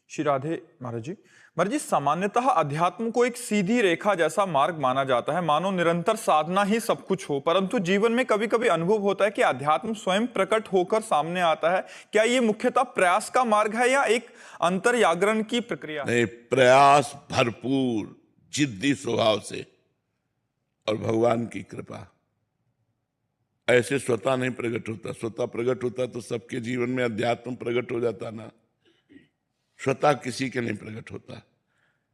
श्री राधे महाराज जी। महाराज जी, सामान्यतः अध्यात्म को एक सीधी रेखा जैसा मार्ग माना जाता है, मानो निरंतर साधना ही सब कुछ हो। परंतु जीवन में कभी कभी अनुभव होता है कि अध्यात्म स्वयं प्रकट होकर सामने आता है। क्या ये मुख्यतः प्रयास का मार्ग है या एक अंतर्जागरण की प्रक्रिया है? नहीं, प्रयास भरपूर जिद्दी स्वभाव से और भगवान की कृपा। ऐसे स्वतः नहीं प्रकट होता। स्वतः प्रकट होता तो सबके जीवन में अध्यात्म प्रकट हो जाता ना। स्वतः किसी के नहीं प्रकट होता।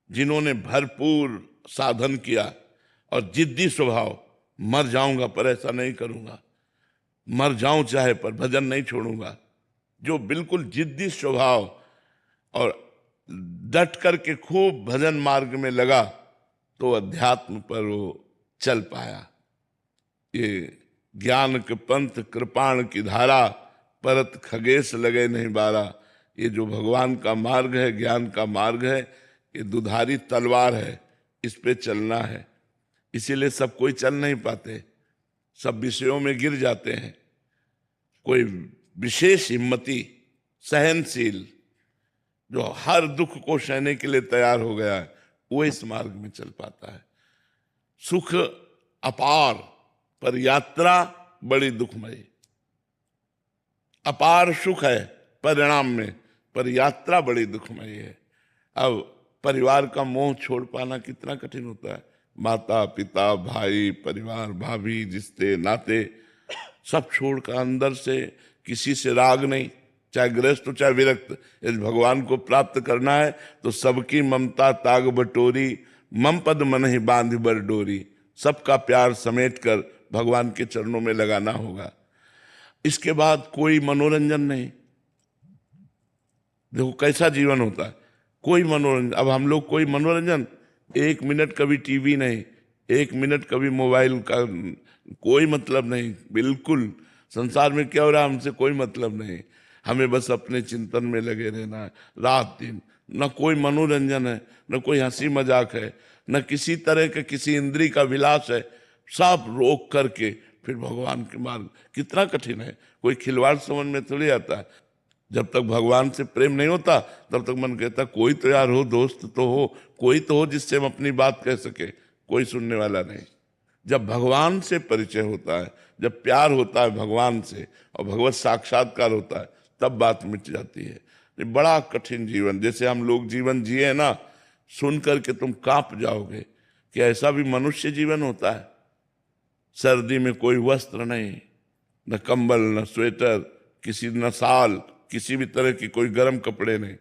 जिन्होंने भरपूर साधन किया और जिद्दी स्वभाव, मर जाऊंगा पर ऐसा नहीं करूंगा, मर जाऊं चाहे पर भजन नहीं छोड़ूंगा, जो बिल्कुल जिद्दी स्वभाव और डट करके खूब भजन मार्ग में लगा, तो अध्यात्म पर वो चल पाया। ये ज्ञान के पंथ कृपाण की धारा, परत खगेश लगे नहीं बारा। ये जो भगवान का मार्ग है, ज्ञान का मार्ग है, ये दुधारी तलवार है, इस पे चलना है। इसीलिए सब कोई चल नहीं पाते, सब विषयों में गिर जाते हैं। कोई विशेष हिम्मती, सहनशील, जो हर दुख को सहने के लिए तैयार हो गया है, वो इस मार्ग में चल पाता है। सुख अपार पर यात्रा बड़ी दुखमयी। अपार सुख है परिणाम में, पर यात्रा बड़ी दुखमयी है। अब परिवार का मोह छोड़ पाना कितना कठिन होता है। माता पिता भाई परिवार भाभी रिश्ते नाते सब छोड़कर अंदर से किसी से राग नहीं, चाहे गृहस्थ हो चाहे विरक्त। यदि भगवान को प्राप्त करना है तो सबकी ममता ताग बटोरी, मम पद मन ही बांध बर डोरी। सबका प्यार समेट कर भगवान के चरणों में लगाना होगा। इसके बाद कोई मनोरंजन नहीं। देखो कैसा जीवन होता है, कोई मनोरंजन। अब हम लोग कोई मनोरंजन, 1 मिनट कभी टीवी नहीं, 1 मिनट कभी मोबाइल का कोई मतलब नहीं। बिल्कुल संसार में क्या हो रहा है हमसे कोई मतलब नहीं। हमें बस अपने चिंतन में लगे रहना है रात दिन। न कोई मनोरंजन है, न कोई हंसी मजाक है, न किसी तरह के किसी इंद्री का विलास है। सब रोक करके फिर भगवान के मार्ग। कितना कठिन है, कोई खिलवाड़ समझ में थोड़ी आता है। जब तक भगवान से प्रेम नहीं होता तब तक मन कहता कोई तो यार हो, दोस्त तो हो, कोई तो हो जिससे हम अपनी बात कह सके। कोई सुनने वाला नहीं। जब भगवान से परिचय होता है, जब प्यार होता है भगवान से और भगवत साक्षात्कार होता है, तब बात मिट जाती है। ये बड़ा कठिन जीवन, जैसे हम लोग जीवन जिए ना, सुन करके तुम कांप जाओगे कि ऐसा भी मनुष्य जीवन होता है। सर्दी में कोई वस्त्र नहीं, न कंबल न स्वेटर, किसी न साल, किसी भी तरह की कोई गर्म कपड़े नहीं।